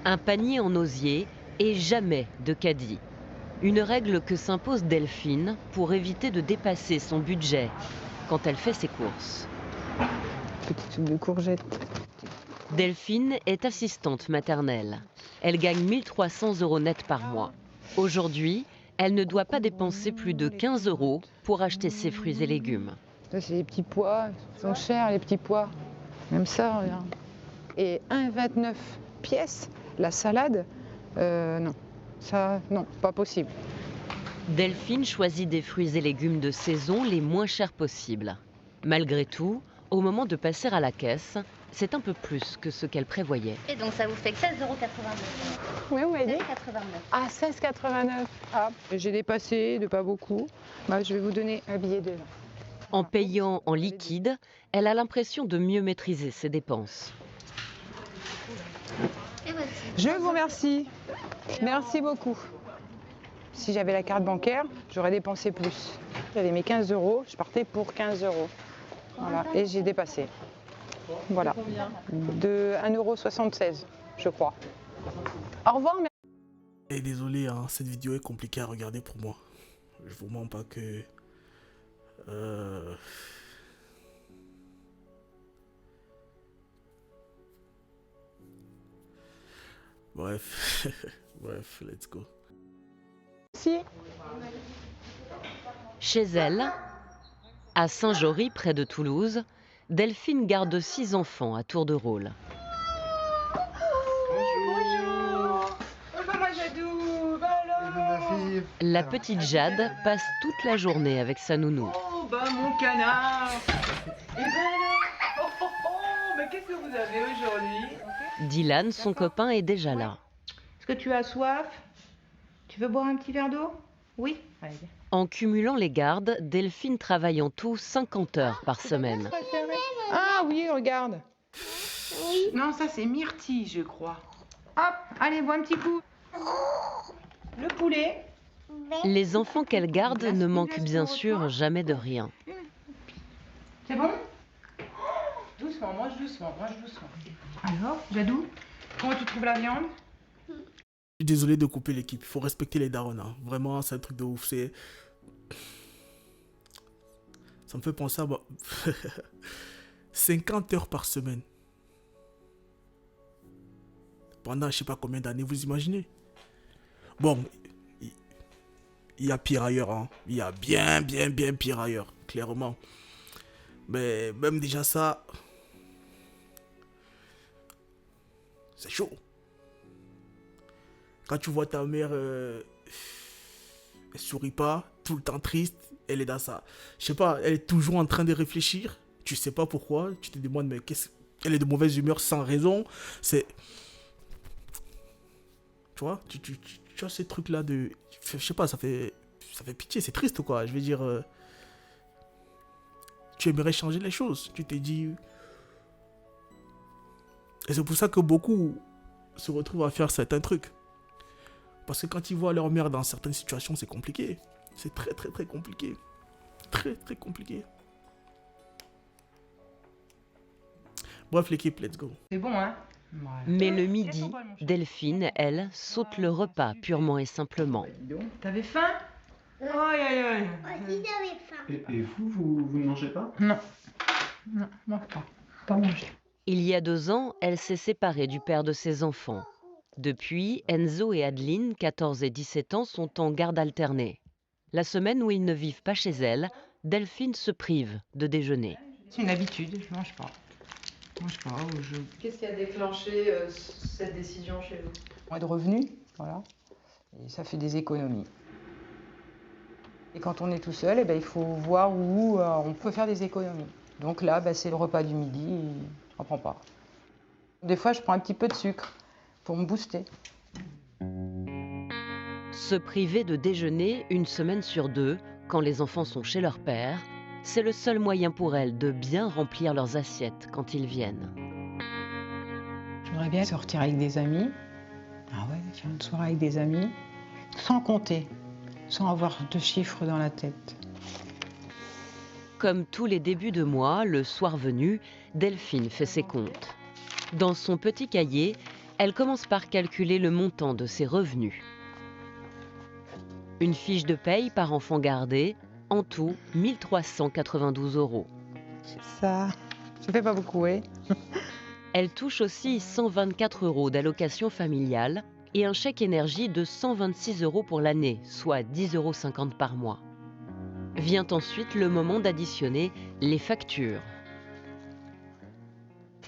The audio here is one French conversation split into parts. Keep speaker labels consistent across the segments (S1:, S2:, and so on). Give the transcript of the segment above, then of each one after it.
S1: Un panier en osier et jamais de caddie. Une règle que s'impose Delphine pour éviter de dépasser son budget quand elle fait ses courses.
S2: Petit truc de courgettes.
S1: Delphine est assistante maternelle. Elle gagne 1 300 € net par mois. Aujourd'hui, elle ne doit pas dépenser plus de 15 € pour acheter ses fruits et légumes.
S2: Ça, c'est les petits pois. Ils sont chers, les petits pois. Même ça, regarde. Et 1,29 pièces, la salade, non. Ça, non, pas possible.
S1: Delphine choisit des fruits et légumes de saison les moins chers possibles. Malgré tout, au moment de passer à la caisse, c'est un peu plus que ce qu'elle prévoyait.
S3: Et donc ça vous fait que 16,89 €.
S2: Oui, on m'a dit.
S3: 16,89 €.
S2: Ah, 16,89. Ah, j'ai dépassé de pas beaucoup. Bah, je vais vous donner un billet de...
S1: En payant en liquide, elle a l'impression de mieux maîtriser ses dépenses.
S3: Et voici.
S2: Je vous remercie. Merci beaucoup. Si j'avais la carte bancaire, j'aurais dépensé plus. J'avais mes 15 €, je partais pour 15 €. Voilà, et j'ai dépassé. Voilà. De 1,76 €, je crois. Au revoir.
S4: Et désolé, hein, cette vidéo est compliquée à regarder pour moi. Je vous mens pas que... Bref, bref, let's go.
S2: Merci.
S1: Chez elle, à Saint-Jory, près de Toulouse, Delphine garde 6 enfants à tour de rôle.
S2: Bonjour. Maman Jadou, alors.
S1: La petite Jade passe toute la journée avec sa nounou.
S2: Oh, bah mon canard. Et ben alors. Oh, oh, oh, mais qu'est-ce que vous avez aujourd'hui?
S1: Dylan, son copain, est déjà là.
S5: Est-ce que tu as soif? Tu veux boire un petit verre d'eau? Oui? Allez.
S1: En cumulant les gardes, Delphine travaille en tout 50 heures par semaine.
S2: Ah oui, regarde.
S5: Oui. Non, ça c'est myrtille, je crois. Hop, allez, bois un petit coup. Le poulet.
S1: Les enfants qu'elle garde ne manquent bien sûr jamais de rien.
S5: C'est bon? Doucement, mange doucement, mange doucement. Alors, Jadou, comment tu trouves la viande?
S4: Je suis désolé de couper l'équipe, il faut respecter les darons. Hein. Vraiment, c'est un truc de ouf. C'est... Ça me fait penser à... 50 heures par semaine. Pendant je sais pas combien d'années, vous imaginez? Bon, il y a pire ailleurs. Hein. Il y a bien pire ailleurs, clairement. Mais même déjà ça... C'est chaud. Quand tu vois ta mère, elle sourit pas, tout le temps triste, elle est dans ça. Je sais pas, elle est toujours en train de réfléchir. Tu sais pas pourquoi. Tu te demandes, mais qu'est-ce... Elle est de mauvaise humeur sans raison. C'est... Tu vois, tu as ces trucs-là de... Je sais pas, ça fait pitié, c'est triste quoi. Je veux dire... Tu aimerais changer les choses. Tu t'es dit... Et c'est pour ça que beaucoup se retrouvent à faire certains trucs. Parce que quand ils voient leur mère dans certaines situations, c'est compliqué. C'est très compliqué. Très compliqué. Bref l'équipe, let's go.
S5: C'est bon, hein?
S1: Mais le midi, Delphine, elle, saute le repas purement et simplement.
S5: T'avais faim? Aïe aïe aïe.
S3: Aussi j'avais faim.
S6: Et vous ne mangez pas?
S5: Non. Non, mange pas. Pas manger.
S1: Il y a 2 ans, elle s'est séparée du père de ses enfants. Depuis, Enzo et Adeline, 14 et 17 ans, sont en garde alternée. La semaine où ils ne vivent pas chez elle, Delphine se prive de déjeuner.
S5: C'est une habitude, je mange pas. Je mange pas ou je...
S7: Qu'est-ce qui a déclenché cette décision chez vous?
S2: Moins de revenus, voilà. Et ça fait des économies. Et quand on est tout seul, eh ben, il faut voir où on peut faire des économies. Donc là, c'est le repas du midi, je ne prends pas. Des fois, je prends un petit peu de sucre pour me booster.
S1: Se priver de déjeuner 1 semaine sur 2, quand les enfants sont chez leur père, c'est le seul moyen pour elle de bien remplir leurs assiettes quand ils viennent.
S2: Je voudrais bien sortir avec des amis. Ah ouais, faire une soirée avec des amis. Sans compter, sans avoir de chiffres dans la tête.
S1: Comme tous les débuts de mois, le soir venu, Delphine fait ses comptes. Dans son petit cahier, Elle commence par calculer le montant de ses revenus. Une fiche de paye par enfant gardé, en tout 1 392 €.
S2: Ça fait pas beaucoup, oui.
S1: Elle touche aussi 124 € d'allocation familiale et un chèque énergie de 126 € pour l'année, soit 10,50 € par mois. Vient ensuite le moment d'additionner les factures.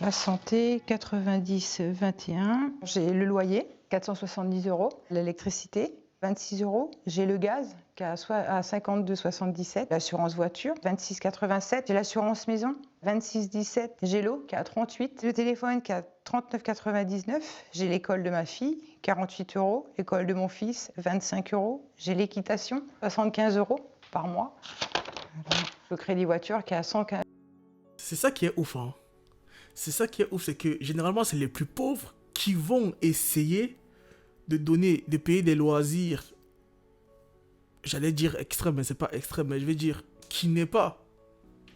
S2: La santé, 90,21. J'ai le loyer, 470 €. L'électricité, 26 €. J'ai le gaz, qui est à 52,77. L'assurance voiture, 26,87. J'ai l'assurance maison, 26,17. J'ai l'eau, qui est à 38. Le téléphone, qui est à 39,99. J'ai l'école de ma fille, 48 €. L'école de mon fils, 25 €. J'ai l'équitation, 75 € par mois. Voilà. Le crédit voiture, qui est à 115.
S4: C'est ça qui est ouf, hein. C'est ça qui est ouf, c'est que généralement, c'est les plus pauvres qui vont essayer de payer des loisirs, j'allais dire extrêmes, mais c'est pas extrême, mais je vais dire qui n'est pas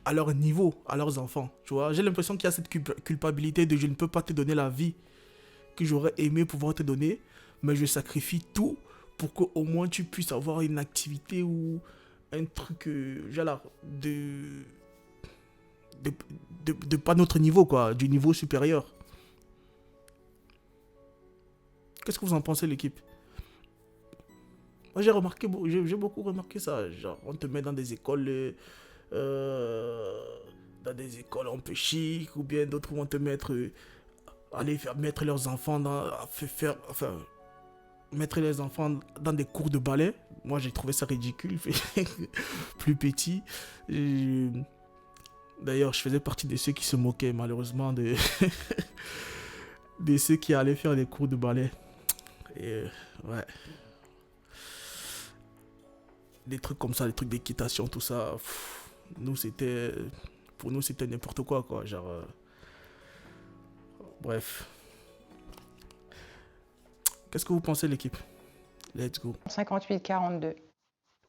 S4: à leur niveau, à leurs enfants, tu vois. J'ai l'impression qu'il y a cette culpabilité de je ne peux pas te donner la vie que j'aurais aimé pouvoir te donner, mais je sacrifie tout pour qu'au moins tu puisses avoir une activité ou un truc, genre, de pas notre niveau, quoi, du niveau supérieur. Qu'est-ce que vous en pensez, l'équipe? Moi, j'ai beaucoup remarqué ça. Genre, on te met dans des écoles, un peu chic, ou bien d'autres vont te mettre, aller faire mettre leurs enfants mettre les enfants dans des cours de ballet. Moi, j'ai trouvé ça ridicule, plus petit. D'ailleurs, je faisais partie de ceux qui se moquaient, malheureusement, de ceux qui allaient faire des cours de ballet. Et ouais. Des trucs comme ça, des trucs d'équitation, tout ça. Pour nous, c'était n'importe quoi, quoi. Genre. Bref. Qu'est-ce que vous pensez, l'équipe? Let's go.
S2: 58,42.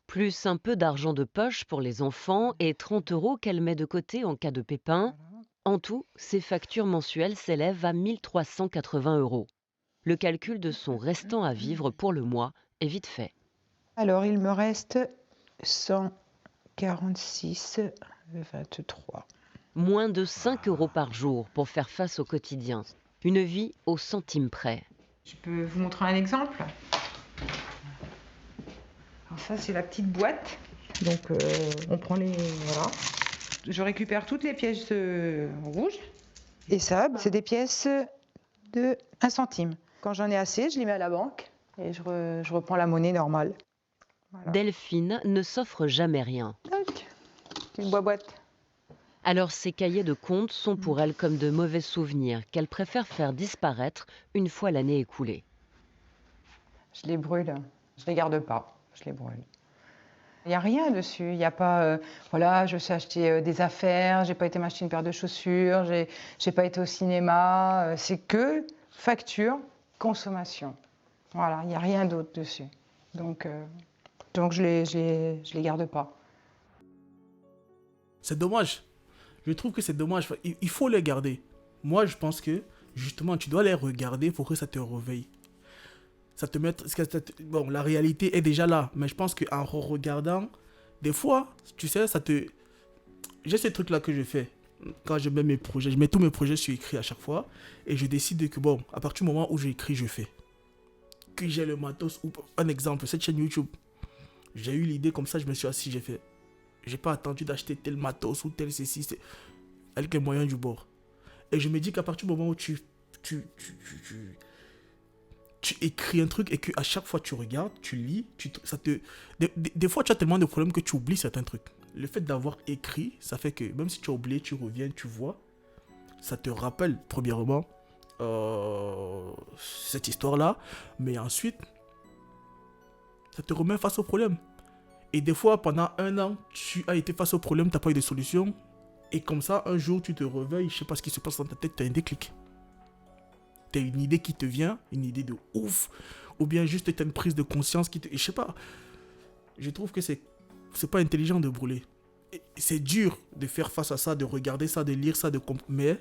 S1: Plus un peu d'argent de poche pour les enfants et 30 € qu'elle met de côté en cas de pépin. En tout, ses factures mensuelles s'élèvent à 1 380 €. Le calcul de son restant à vivre pour le mois est vite fait.
S2: Alors, il me reste 146,23.
S1: Moins de 5 € par jour pour faire face au quotidien. Une vie au centime près.
S5: Je peux vous montrer un exemple. Alors ça, c'est la petite boîte. Donc, on prend les... Voilà. Je récupère toutes les pièces rouges.
S2: Et ça, c'est des pièces de 1 centime. Quand j'en ai assez, je les mets à la banque et je reprends la monnaie normale. Voilà.
S1: Delphine ne s'offre jamais rien.
S2: Tac, petite boîte.
S1: Alors ces cahiers de comptes sont pour elle comme de mauvais souvenirs qu'elle préfère faire disparaître une fois l'année écoulée.
S2: Je les brûle. Je les garde pas. Je les brûle. Il n'y a rien dessus. Il n'y a pas, voilà, je sais acheter des affaires, j'ai pas été m'acheter une paire de chaussures, j'ai pas été au cinéma. C'est que facture, consommation. Voilà, il n'y a rien d'autre dessus. Donc je les garde pas.
S4: C'est dommage. Je trouve que c'est dommage. Il faut les garder. Moi, je pense que, justement, tu dois les regarder pour que ça te réveille. Ça te met... Bon, la réalité est déjà là. Mais je pense qu'en regardant, des fois, tu sais, ça te... J'ai ce truc-là que je fais. Quand je mets mes projets, je mets tous mes projets sur écrit à chaque fois. Et je décide que, bon, à partir du moment où j'écris, je fais. Que j'ai le matos. Ou, un exemple, cette chaîne YouTube. J'ai eu l'idée comme ça, je me suis assis, j'ai fait. J'ai pas attendu d'acheter tel matos ou tel ceci, avec les moyens du bord. Et je me dis qu'à partir du moment où tu écris un truc et qu'à chaque fois tu regardes, tu lis, des fois tu as tellement de problèmes que tu oublies certains trucs. Le fait d'avoir écrit, ça fait que même si tu as oublié, tu reviens, tu vois, ça te rappelle premièrement cette histoire-là, mais ensuite, ça te remet face au problème. Et des fois, pendant 1 an, tu as été face au problème, tu n'as pas eu de solution. Et comme ça, un jour, tu te réveilles, je ne sais pas ce qui se passe dans ta tête, tu as un déclic. Tu as une idée qui te vient, une idée de ouf. Ou bien juste tu as une prise de conscience qui te... Je sais pas. Je trouve que c'est pas intelligent de brûler. C'est dur de faire face à ça, de regarder ça, de lire ça, mais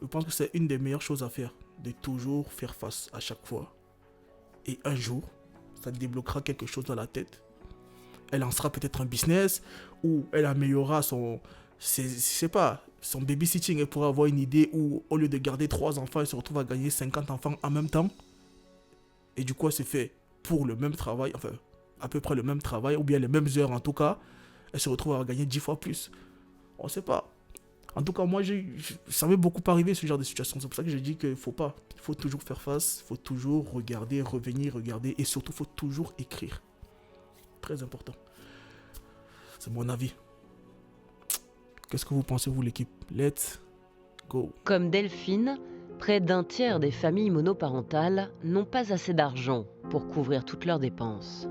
S4: je pense que c'est une des meilleures choses à faire. de toujours faire face à chaque fois. Et un jour, ça débloquera quelque chose dans la tête. Elle lancera peut-être un business ou elle améliorera son babysitting. Elle pourra avoir une idée où, au lieu de garder 3 enfants, elle se retrouve à gagner 50 enfants en même temps. Et du coup, elle se fait pour le même travail, enfin, à peu près le même travail, ou bien les mêmes heures en tout cas. Elle se retrouve à gagner 10 fois plus. On ne sait pas. En tout cas, moi, ça m'est beaucoup arrivé ce genre de situation. C'est pour ça que j'ai dit qu'il ne faut pas. Il faut toujours faire face, il faut toujours regarder, revenir, regarder. Et surtout, il faut toujours écrire. Très important. C'est mon avis. Qu'est-ce que vous pensez, vous, l'équipe? Let's go.
S1: Comme Delphine, près d'un tiers des familles monoparentales n'ont pas assez d'argent pour couvrir toutes leurs dépenses.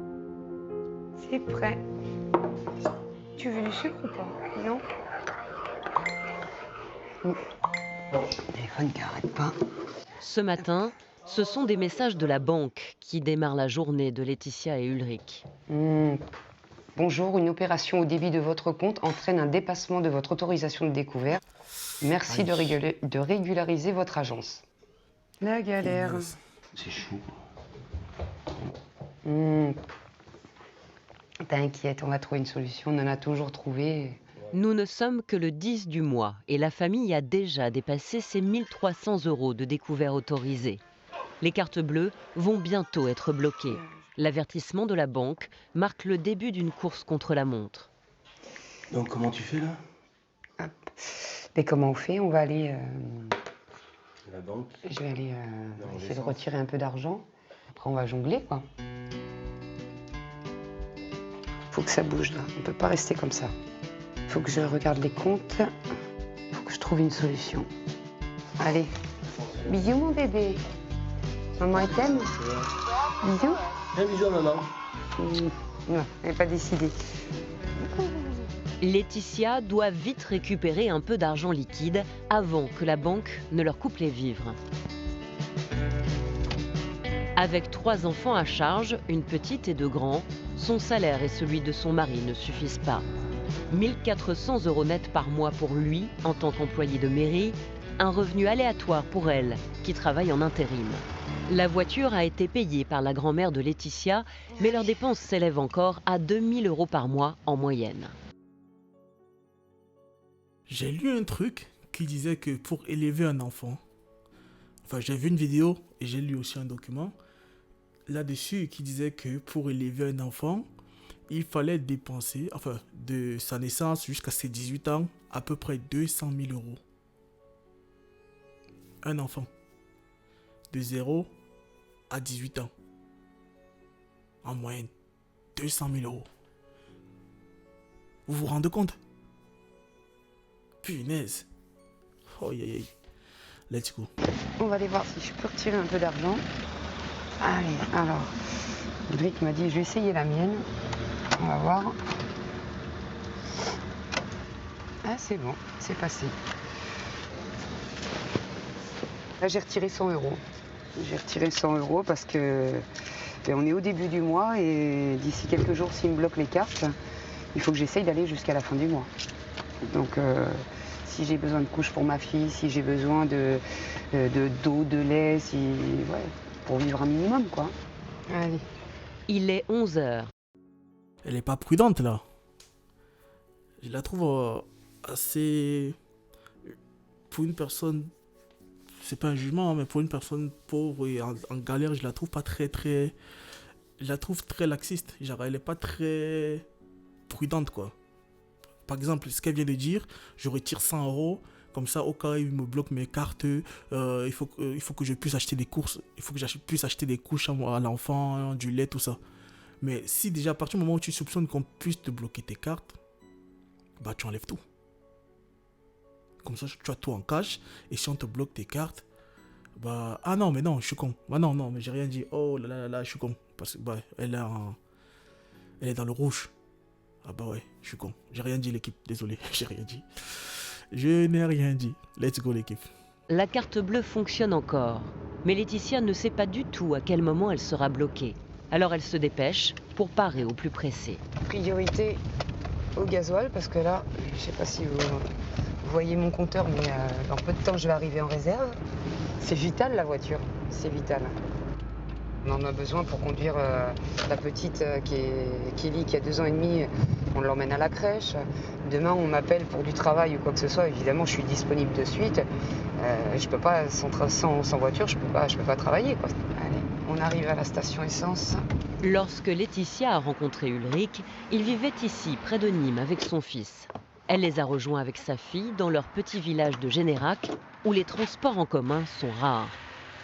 S2: C'est prêt. Tu veux du sucre ou pas? Non. Le téléphone qui n'arrête pas.
S1: Ce matin, ce sont des messages de la banque qui démarrent la journée de Laetitia et Ulrich.
S8: Bonjour, une opération au débit de votre compte entraîne un dépassement de votre autorisation de découvert. Merci de régulariser votre agence.
S2: La galère.
S6: C'est chaud.
S8: T'inquiète, on va trouver une solution, on en a toujours trouvé.
S1: Nous ne sommes que le 10 du mois et la famille a déjà dépassé ses 1 300 € de découvert autorisés. Les cartes bleues vont bientôt être bloquées. L'avertissement de la banque marque le début d'une course contre la montre.
S6: Donc comment tu fais là?
S8: Mais comment on fait? On va aller...
S6: La banque.
S8: Je vais aller essayer de retirer un peu d'argent. Après, on va jongler, quoi. Faut que ça bouge, là. On peut pas rester comme ça. Faut que je regarde les comptes. Faut que je trouve une solution. Allez. Bisous, mon bébé. Maman, elle t'aime? Bisous.
S6: Un bisou à maman.
S8: Non, elle n'est pas décidée.
S1: Laetitia doit vite récupérer un peu d'argent liquide avant que la banque ne leur coupe les vivres. Avec 3 enfants à charge, une petite et 2 grands, son salaire et celui de son mari ne suffisent pas. 1 400 € net par mois pour lui, en tant qu'employé de mairie, un revenu aléatoire pour elle, qui travaille en intérim. La voiture a été payée par la grand-mère de Laetitia, mais leurs dépenses s'élèvent encore à 2 000 € par mois en moyenne.
S4: J'ai lu un truc qui disait que pour élever un enfant, enfin j'ai vu une vidéo et j'ai lu aussi un document là-dessus qui disait que pour élever un enfant, il fallait dépenser, enfin de sa naissance jusqu'à ses 18 ans, à peu près 200 000 €. Un enfant. De 0 à 18 ans. En moyenne. 200 000 €. Vous vous rendez compte? Punaise. Oh, yeah. Let's go.
S8: On va aller voir si je peux retirer un peu d'argent. Allez, alors. Ulrich m'a dit, je vais essayer la mienne. On va voir. Ah, c'est bon, c'est passé. Là, j'ai retiré 100 €. J'ai retiré 100 € parce que on est au début du mois et d'ici quelques jours, s'il me bloque les cartes, il faut que j'essaye d'aller jusqu'à la fin du mois. Donc, si j'ai besoin de couches pour ma fille, si j'ai besoin d'eau, de lait, pour vivre un minimum, quoi. Allez.
S1: Il est 11 h.
S4: Elle est pas prudente, là. Je la trouve assez... Pour une personne... C'est pas un jugement, mais pour une personne pauvre et en galère, je la trouve pas très... Je la trouve très laxiste. Genre, elle est pas très prudente, quoi. Par exemple, ce qu'elle vient de dire, je retire 100 €, comme ça, au cas où il me bloque mes cartes, il faut que je puisse acheter des courses, il faut que je puisse acheter des couches à l'enfant, du lait, tout ça. Mais si déjà, à partir du moment où tu soupçonnes qu'on puisse te bloquer tes cartes, bah tu enlèves tout. Comme ça, tu as tout en cash, et si on te bloque tes cartes, bah... Ah non, mais non, je suis con. Bah non, mais j'ai rien dit. Oh là, je suis con. Parce que, bah, elle est dans le rouge. Ah bah ouais, je suis con. J'ai rien dit, l'équipe. Désolé, j'ai rien dit. Je n'ai rien dit. Let's go, l'équipe.
S1: La carte bleue fonctionne encore, mais Laetitia ne sait pas du tout à quel moment elle sera bloquée. Alors elle se dépêche pour parer au plus pressé.
S8: Priorité au gasoil parce que là, je sais pas si vous Vous voyez mon compteur, mais dans peu de temps, je vais arriver en réserve. C'est vital, la voiture. C'est vital. On en a besoin pour conduire la petite qui est Kelly, qui a 2 ans et demi. On l'emmène à la crèche. Demain, on m'appelle pour du travail ou quoi que ce soit. Évidemment, je suis disponible de suite. Je peux pas, sans voiture, je peux pas travailler, quoi. Allez, on arrive à la station essence.
S1: Lorsque Laetitia a rencontré Ulrich, il vivait ici, près de Nîmes, avec son fils. Elle les a rejoints avec sa fille dans leur petit village de Générac, où les transports en commun sont rares.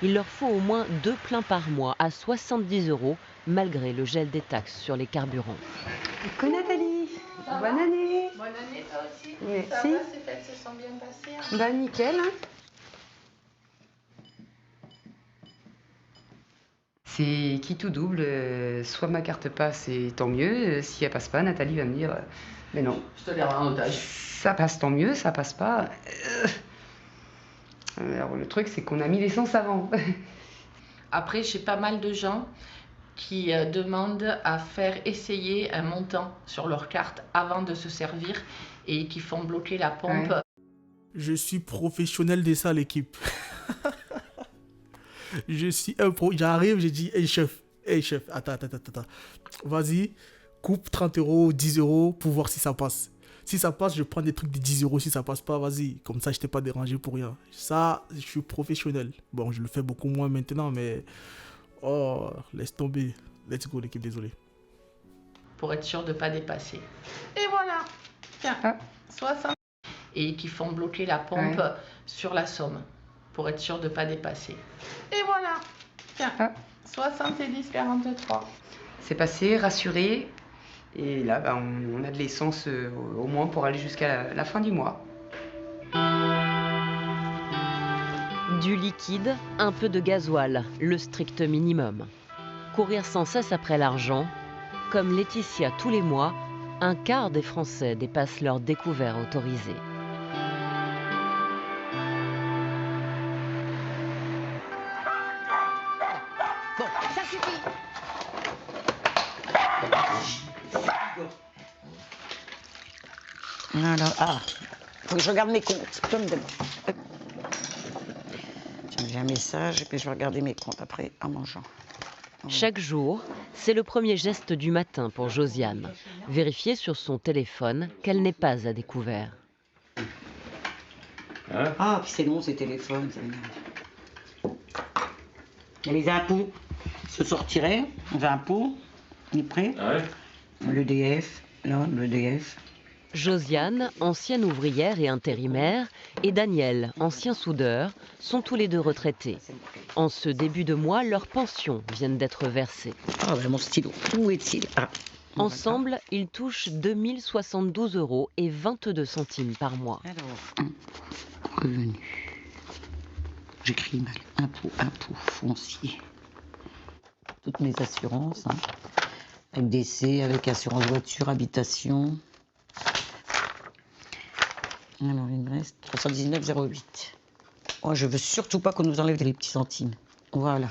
S1: Il leur faut au moins 2 pleins par mois à 70 €, malgré le gel des taxes sur les carburants.
S8: Coucou Nathalie, bonne année.
S7: Bonne année toi aussi.
S8: Merci.
S7: Ça va, ces fêtes se sont bien passées, hein?
S8: Bah nickel. C'est qui tout double, soit ma carte passe et tant mieux, si elle passe pas, Nathalie va me dire mais non.
S7: Je te garde en otage.
S8: Ça passe tant mieux, ça passe pas. Alors le truc c'est qu'on a mis l'essence avant.
S7: Après, j'ai pas mal de gens qui demandent à faire essayer un montant sur leur carte avant de se servir et qui font bloquer la pompe.
S8: Ouais.
S4: Je suis professionnel de ça, l'équipe. Je suis un pro. J'arrive, j'ai dit, hey chef, attends. Vas-y, coupe 30 €, 10 € pour voir si ça passe. Si ça passe, je prends des trucs de 10 €. Si ça passe pas, vas-y. Comme ça, je t'ai pas dérangé pour rien. Ça, je suis professionnel. Bon, je le fais beaucoup moins maintenant, mais... Oh, laisse tomber. Let's go, l'équipe, désolé.
S7: Pour être sûr de ne pas dépasser. Et voilà. Tiens,
S8: Ah.
S7: 60. Et qui font bloquer la pompe
S8: Ouais.
S7: sur la somme. Pour être sûr de ne pas dépasser. Et voilà. Tiens,
S8: Ah.
S7: 70,43.
S8: C'est passé, rassuré. Et là, bah, on a de l'essence au moins pour aller jusqu'à la fin du mois.
S1: Du liquide, un peu de gasoil, le strict minimum. Courir sans cesse après l'argent, comme Laetitia tous les mois, un quart des Français dépassent leur découvert autorisé.
S3: Bon, ça suffit.
S9: Alors, faut que je regarde mes comptes. J'ai un message et puis je vais regarder mes comptes après en mangeant.
S1: Chaque jour, c'est le premier geste du matin pour Josiane. Vérifier sur son téléphone qu'elle n'est pas à découvert.
S9: Ah, puis c'est long ces téléphones, ça m'énerve. Et les impôts se sortiraient, les impôts, il est prêt. L'EDF, là, l'EDF.
S1: Josiane, ancienne ouvrière et intérimaire, et Daniel, ancien soudeur, sont tous les deux retraités. En ce début de mois, leurs pensions viennent d'être versées.
S9: Ah, ben mon stylo, où est-il? Ah.
S1: Ensemble, ils touchent 2072 € et 22 centimes par mois.
S9: Alors, revenu. J'écris mal. Impôt foncier. Toutes mes assurances, hein. Avec décès, avec assurance voiture, habitation. Alors, il me reste 319,08. Oh, je veux surtout pas qu'on nous enlève les petits centimes. Voilà.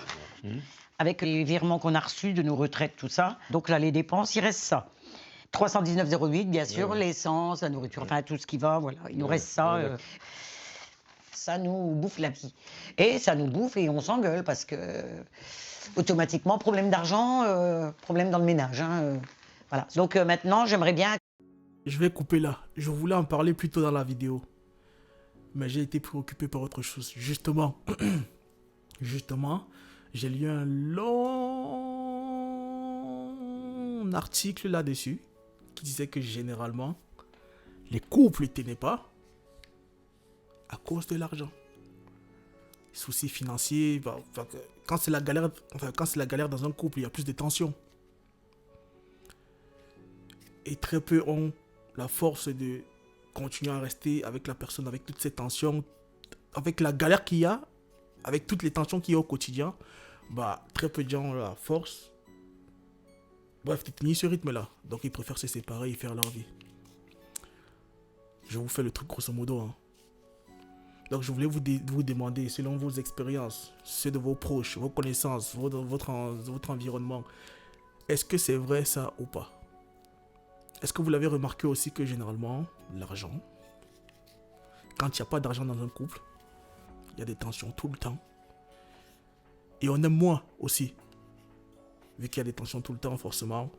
S9: Avec les virements qu'on a reçus de nos retraites, tout ça. Donc là, les dépenses, il reste ça. 319,08, bien sûr, l'essence, la nourriture, enfin tout ce qui va, voilà. Il nous reste ça. Ça nous bouffe la vie. Et ça nous bouffe et on s'engueule parce que automatiquement, problème d'argent, problème dans le ménage. Hein, voilà. Donc maintenant, j'aimerais bien...
S4: Je vais couper là. Je voulais en parler plus tôt dans la vidéo. Mais j'ai été préoccupé par autre chose. Justement, j'ai lu un long article là-dessus qui disait que généralement, les couples ne tenaient pas à cause de l'argent. Soucis financiers, quand c'est la galère, dans un couple, il y a plus de tensions. Et très peu ont la force de continuer à rester avec la personne, avec toutes ces tensions, avec la galère qu'il y a, avec toutes les tensions qu'il y a au quotidien. Très peu de gens ont la force. Bref, de tenir ce rythme-là. Donc ils préfèrent se séparer et faire leur vie. Je vous fais le truc grosso modo. Hein. Donc je voulais vous demander, selon vos expériences, ceux de vos proches, vos connaissances, votre environnement, est-ce que c'est vrai ça ou pas? Est-ce que vous l'avez remarqué aussi que généralement, l'argent, quand il n'y a pas d'argent dans un couple, il y a des tensions tout le temps. Et on aime moins aussi. Vu qu'il y a des tensions tout le temps, forcément,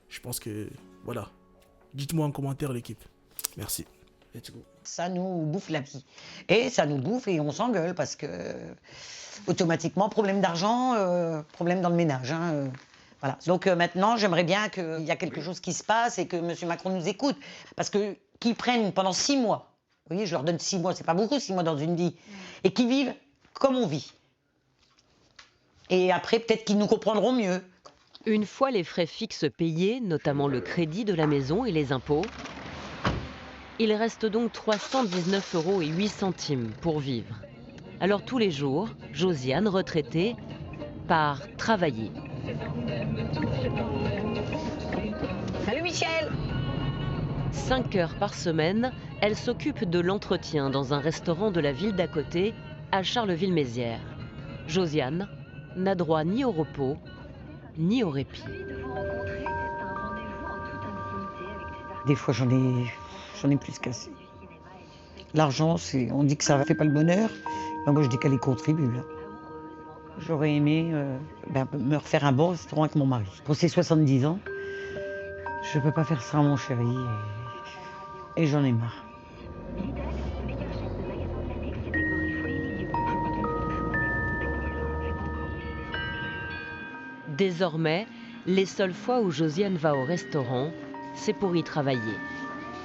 S4: je pense que, voilà. Dites-moi en commentaire l'équipe. Merci. Let's go.
S9: Ça nous bouffe la vie. Et ça nous bouffe et on s'engueule parce que, automatiquement, problème d'argent, problème dans le ménage. Hein, voilà. Donc maintenant, j'aimerais bien qu'il y a quelque chose qui se passe et que M. Macron nous écoute. Parce que qu'ils prennent pendant 6 mois, vous voyez, je leur donne 6 mois, c'est pas beaucoup, 6 mois dans une vie, et qu'ils vivent comme on vit. Et après, peut-être qu'ils nous comprendront mieux.
S1: Une fois les frais fixes payés, notamment le crédit de la maison et les impôts, il reste donc 319,08 € pour vivre. Alors tous les jours, Josiane, retraitée, part travailler.
S3: Salut Michel.
S1: 5 heures par semaine, elle s'occupe de l'entretien dans un restaurant de la ville d'à côté, à Charleville-Mézières. Josiane n'a droit ni au repos, ni au répit.
S9: Des fois, j'en ai plus qu'assez. L'argent, on dit que ça ne fait pas le bonheur. Ben, moi, je dis qu'elle y contribue. Là. J'aurais aimé me refaire un bon restaurant avec mon mari. Pour ses 70 ans, je ne peux pas faire ça, mon chéri. Et j'en ai marre.
S1: Désormais, les seules fois où Josiane va au restaurant, c'est pour y travailler.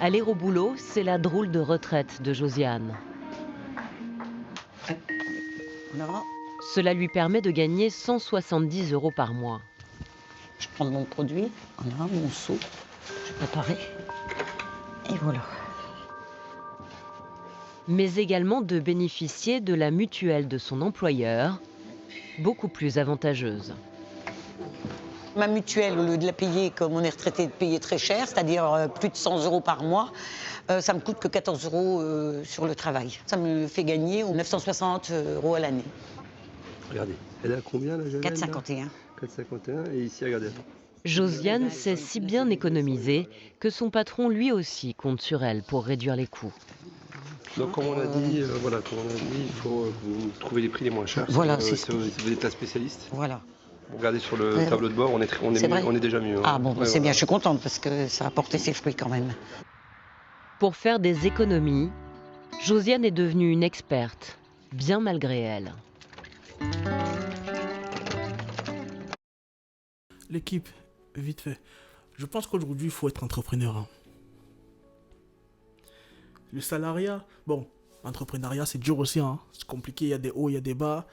S1: Aller au boulot, c'est la drôle de retraite de Josiane.
S9: Voilà.
S1: Cela lui permet de gagner 170 € par mois.
S9: Je prends mon produit, voilà, mon seau, je préparé. Et voilà.
S1: Mais également de bénéficier de la mutuelle de son employeur, beaucoup plus avantageuse.
S9: Ma mutuelle, au lieu de la payer comme on est retraité, de payer très cher, c'est-à-dire plus de 100 € par mois, ça me coûte que 14 € sur le travail. Ça me fait gagner 960 € à l'année.
S6: Regardez, elle est à combien la Josiane?
S9: 4,51.
S6: 4,51 et ici, regardez.
S1: Josiane sait si bien économiser que son patron lui aussi compte sur elle pour réduire les coûts.
S6: Donc comme on a dit, il faut que vous trouver les prix les moins chers.
S9: Voilà, c'est ça.
S6: Vous êtes un spécialiste.
S9: Voilà.
S6: Vous regardez sur le tableau de bord, on est déjà mieux. Hein.
S9: Ah bon,
S6: Ouais,
S9: c'est bien,
S6: voilà.
S9: je suis contente parce que ça a porté ses fruits quand même.
S1: Pour faire des économies, Josiane est devenue une experte, bien malgré elle.
S4: L'équipe, vite fait. Je pense qu'aujourd'hui, il faut être entrepreneur. Hein. Le salariat, bon, l'entrepreneuriat, c'est dur aussi. Hein. C'est compliqué, il y a des hauts, il y a des bas.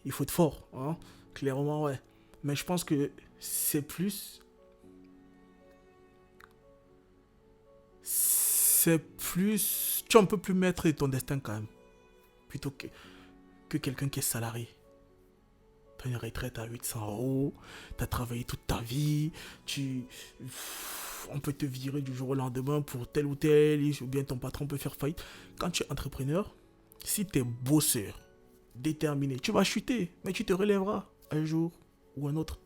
S4: Il faut être fort. Hein. Clairement, ouais. Mais je pense que c'est plus... Tu es un peu plus maître de ton destin quand même. Plutôt que quelqu'un qui est salarié. Tu as une retraite à 800 €. Tu as travaillé toute ta vie. On peut te virer du jour au lendemain pour tel ou tel. Ou bien ton patron peut faire faillite. Quand tu es entrepreneur, si tu es bosseur, déterminé, tu vas chuter. Mais tu te relèveras un jour ou un autre.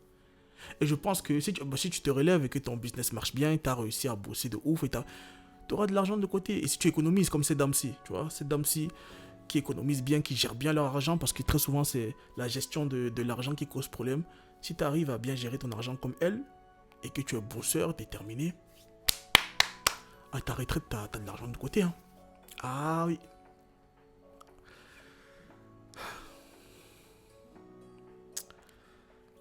S4: Et je pense que si tu te relèves et que ton business marche bien, tu as réussi à bosser de ouf et tu auras de l'argent de côté. Et si tu économises comme ces dames-ci, tu vois, ces dames-ci qui économisent bien, qui gèrent bien leur argent, parce que très souvent c'est la gestion de l'argent qui cause problème. Si tu arrives à bien gérer ton argent comme elles, et que tu es bosseur, déterminé, à ta retraite, tu as de l'argent de côté. Hein. Ah oui.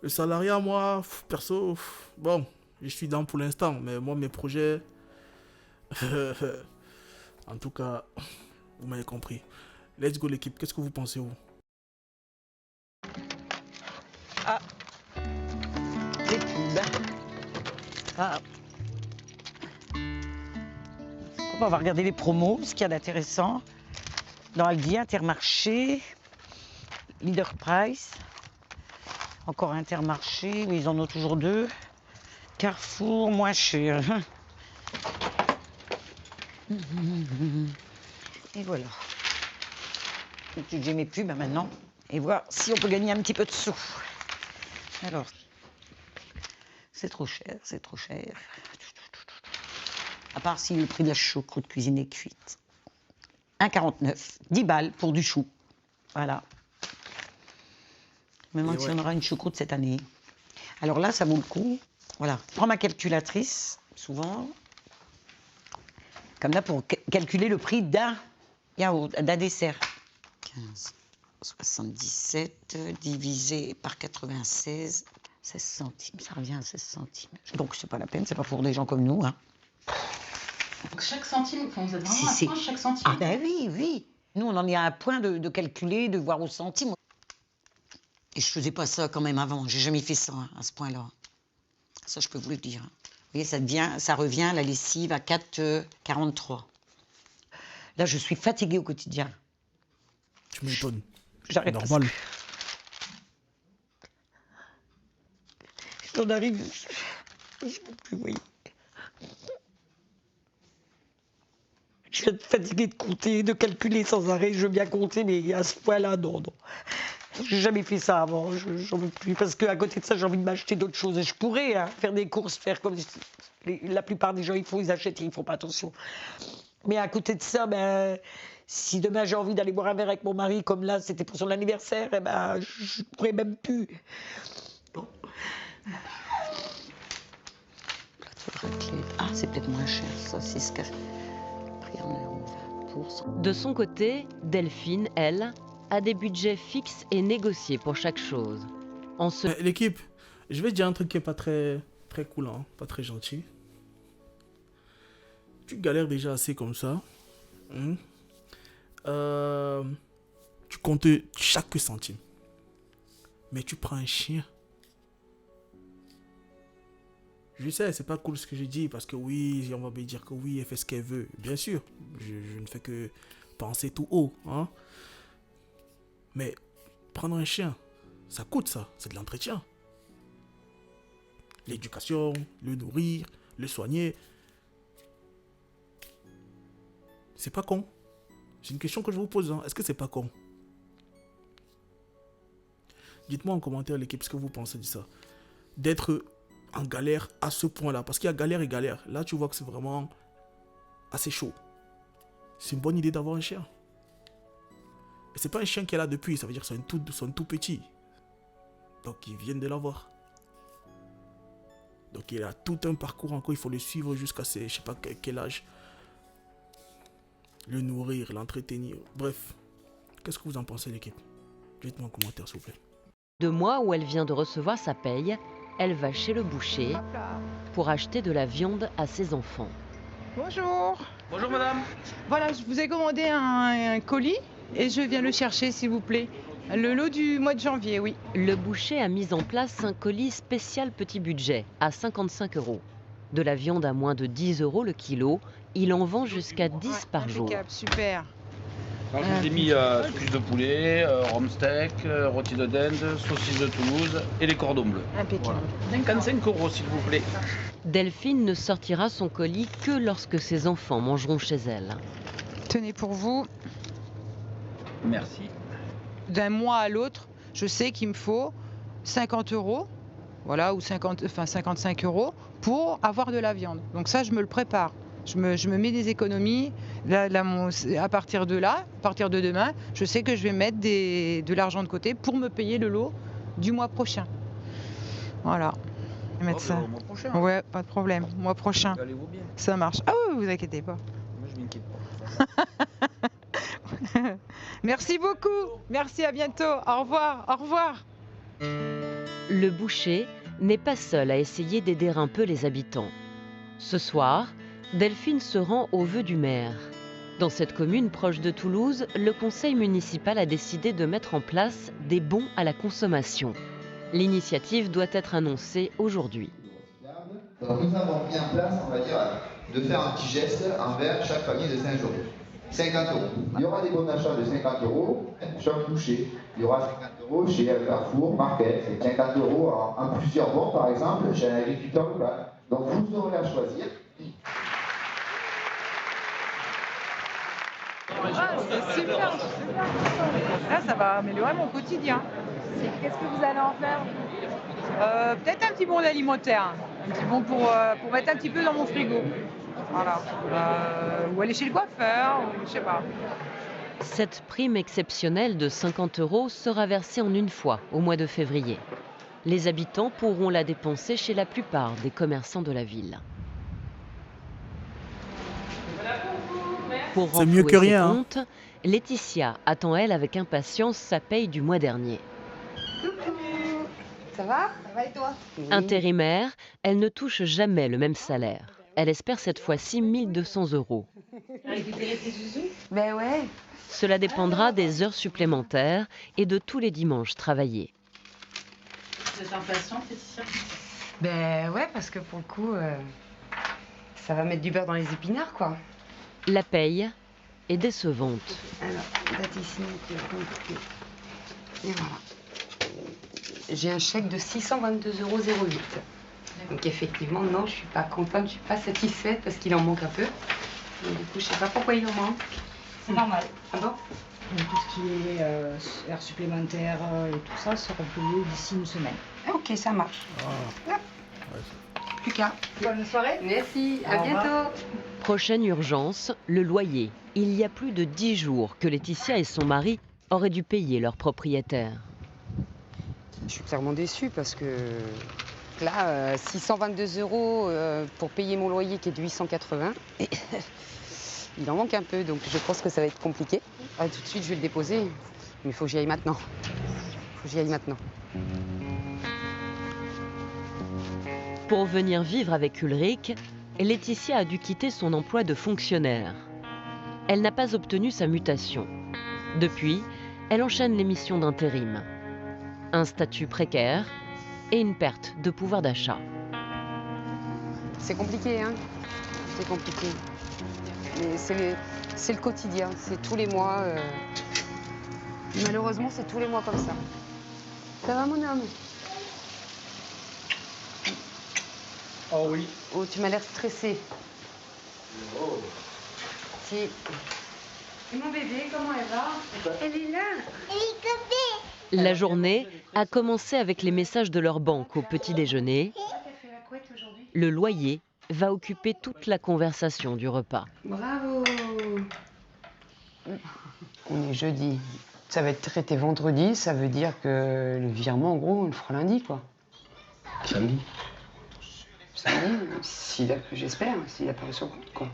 S4: Le salariat, moi, perso, bon, je suis dans pour l'instant, mais moi, mes projets, en tout cas, vous m'avez compris. Let's go l'équipe, qu'est-ce que vous pensez vous?
S9: Ah, les pubs. Ah. On va regarder les promos, ce qu'il y a d'intéressant. Dans Aldi, Intermarché, Leader Price, encore Intermarché, mais ils en ont toujours 2. Carrefour, moins cher. Et voilà. J'ai mes pubs maintenant. Et voir si on peut gagner un petit peu de sous. Alors, c'est trop cher, c'est trop cher. À part si le prix de la choucroute cuisinée cuite. 1,49. 10 balles pour du chou. Voilà. Je me demande
S4: Et
S9: si
S4: ouais.
S9: on aura une choucroute cette année. Alors là, ça vaut le coup. Voilà. Je prends ma calculatrice, souvent. Comme là, pour calculer le prix d'un yaourt, d'un dessert. 15,77 divisé par 96, 16 centimes. Ça revient à 16 centimes. Donc, c'est pas la peine, c'est pas pour des gens comme nous. Hein.
S5: Donc chaque centime, enfin, vous êtes vraiment
S9: Si,
S5: à point chaque centime.
S9: Ah ben oui, oui. Nous, on en est à un point de calculer, de voir au centime. Et je faisais pas ça quand même avant. J'ai jamais fait ça hein, à ce point-là. Ça, je peux vous le dire. Vous voyez, ça revient, la lessive, à 4,43. Là, je suis fatiguée au quotidien.
S4: Tu m'étonnes.
S9: J'arrête
S4: Normal.
S9: J'en arrive. Je ne peux plus, vous voyez. Je suis fatiguée de compter, de calculer sans arrêt. Je veux bien compter, mais à ce point-là, non. J'ai jamais fait ça avant. J'en veux plus. Parce qu'à côté de ça, j'ai envie de m'acheter d'autres choses. Et je pourrais hein, faire des courses, faire comme la plupart des gens, ils achètent et ils font pas attention. Mais à côté de ça, ben, si demain j'ai envie d'aller boire un verre avec mon mari, comme là, c'était pour son anniversaire, eh ben, je pourrais même plus. Bon. Ah, c'est peut-être moins cher, ça, c'est ce qu'a pris en €20.
S1: De son côté, Delphine, elle, a des budgets fixes et négociés pour chaque chose. En ce
S4: L'équipe, je vais te dire un truc qui est pas très cool, hein, pas très gentil. Tu galères déjà assez comme ça. Hein. Tu comptes chaque centime. Mais tu prends un chien. Je sais, c'est pas cool ce que je dis parce que oui, on va me dire que oui, elle fait ce qu'elle veut. Bien sûr, je ne fais que penser tout haut. Hein. Mais prendre un chien, ça coûte ça, c'est de l'entretien. L'éducation, le nourrir, le soigner. C'est pas con. C'est une question que je vous pose. Hein. Est-ce que c'est pas con? Dites-moi en commentaire l'équipe ce que vous pensez de ça. D'être en galère à ce point-là. Parce qu'il y a galère et galère. Là, tu vois que c'est vraiment assez chaud. C'est une bonne idée d'avoir un chien. Et c'est pas un chien qui est là depuis. Ça veut dire que c'est un tout petit. Donc, ils viennent de l'avoir. Donc, il a tout un parcours encore. Il faut le suivre jusqu'à ses, je sais pas quel âge. Le nourrir, l'entretenir. Bref. Qu'est-ce que vous en pensez, l'équipe? Dites-moi en commentaire, s'il vous plaît.
S1: 2 mois où elle vient de recevoir sa paye, elle va chez le boucher pour acheter de la viande à ses enfants.
S2: Bonjour.
S10: Bonjour madame.
S2: Voilà, je vous ai commandé un colis et je viens le chercher s'il vous plaît. Le lot du mois de janvier, oui.
S1: Le boucher a mis en place un colis spécial petit budget à 55 €. De la viande à moins de 10 € le kilo, il en vend jusqu'à 10 par jour.
S2: Impeccable, super.
S10: Alors, je vous ai mis cuisse de poulet, rhum steak, rôti de dinde, saucisse de Toulouse et les cordons bleus.
S2: Impeccable.
S10: Voilà. 55 € s'il vous plaît.
S1: Delphine ne sortira son colis que lorsque ses enfants mangeront chez elle.
S2: Tenez pour vous.
S10: Merci.
S2: D'un mois à l'autre, je sais qu'il me faut 50 €, voilà, ou 55 € pour avoir de la viande. Donc ça, je me le prépare. Je me mets des économies. À partir de là, à partir de demain, je sais que je vais mettre de l'argent de côté pour me payer le lot du mois prochain. Voilà. Je vais mettre ça.
S10: Mois prochain.
S2: Ouais, pas de problème. Mois prochain.
S10: Allez-vous bien.
S2: Ça marche. Ah oui, vous inquiétez pas.
S10: Moi je m'inquiète pas.
S2: Merci beaucoup. Merci, à bientôt. Au revoir. Au revoir.
S1: Le boucher n'est pas seul à essayer d'aider un peu les habitants. Ce soir, Delphine se rend au vœu du maire. Dans cette commune proche de Toulouse, le conseil municipal a décidé de mettre en place des bons à la consommation. L'initiative doit être annoncée aujourd'hui.
S11: Donc nous avons mis en place, on va dire, de faire un petit geste envers chaque famille de 5 €. 50 €. Il y aura des bons d'achat de 50 € chaque boucher. Il y aura 50 € chez Carrefour, Market, 50 € en plusieurs bons par exemple chez un agriculteur local. Donc vous aurez à choisir.
S2: Ah, c'est super. Là, ça va améliorer mon quotidien.
S5: Qu'est-ce que vous allez en faire?
S2: Peut-être un petit bon alimentaire. Un petit bon pour mettre un petit peu dans mon frigo. Voilà. Ou aller chez le coiffeur, ou je sais pas.
S1: Cette prime exceptionnelle de 50 € sera versée en une fois au mois de février. Les habitants pourront la dépenser chez la plupart des commerçants de la ville. Pour
S4: C'est mieux
S1: renflouer
S4: que
S1: ses
S4: rien, hein.
S1: comptes, Laetitia attend elle avec impatience sa paye du mois dernier.
S8: Ça va? Ça va et toi?
S1: Intérimaire, elle ne touche jamais le même salaire. Elle espère cette fois-ci 1 200 €.
S8: Ben ouais.
S1: Cela dépendra des heures supplémentaires et de tous les dimanches travaillés.
S7: Vous êtes impatiente, Laetitia?
S8: Ben ouais, parce que pour le coup, ça va mettre du beurre dans les épinards, quoi.
S1: La paye est décevante.
S8: Alors, date ici, et voilà. J'ai un chèque de 622,08 €. Donc effectivement, non, je suis pas contente, je suis pas satisfaite parce qu'il en manque un peu. Donc, du coup, je sais pas pourquoi il en manque.
S5: C'est normal.
S8: Ah bon?
S5: Donc, tout ce qui est heures supplémentaires et tout ça sera payé d'ici une semaine.
S8: Ok, ça marche. Hop. Plus qu'à.
S5: Bonne soirée.
S8: Merci, à
S5: Au revoir.
S8: bientôt.
S1: Prochaine urgence, le loyer. Il y a plus de 10 jours que Laetitia et son mari auraient dû payer leur propriétaire.
S8: Je suis clairement déçue parce que là, 622 € pour payer mon loyer qui est de 880. Il en manque un peu, donc je pense que ça va être compliqué. Ah, tout de suite, je vais le déposer, mais il faut que j'y aille maintenant.
S1: Pour venir vivre avec Ulrich, Laetitia a dû quitter son emploi de fonctionnaire. Elle n'a pas obtenu sa mutation. Depuis, elle enchaîne les missions d'intérim. Un statut précaire et une perte de pouvoir d'achat.
S8: C'est compliqué, hein? C'est compliqué. Mais c'est le quotidien, c'est tous les mois. Malheureusement, c'est tous les mois comme ça. Ça va, mon homme?
S10: Oh oui.
S8: Oh, tu m'as l'air stressé.
S10: Oh.
S8: Si. Et mon bébé, comment elle va? Elle est là.
S1: La journée a commencé avec les messages de leur banque au petit déjeuner. Le loyer va occuper toute la conversation du repas.
S8: Bravo. On est jeudi. Ça va être traité vendredi, ça veut dire que le virement, en gros, on le fera lundi, quoi.
S6: Samedi.
S8: Samedi, j'espère, s'il a pas reçu son compte, quoi.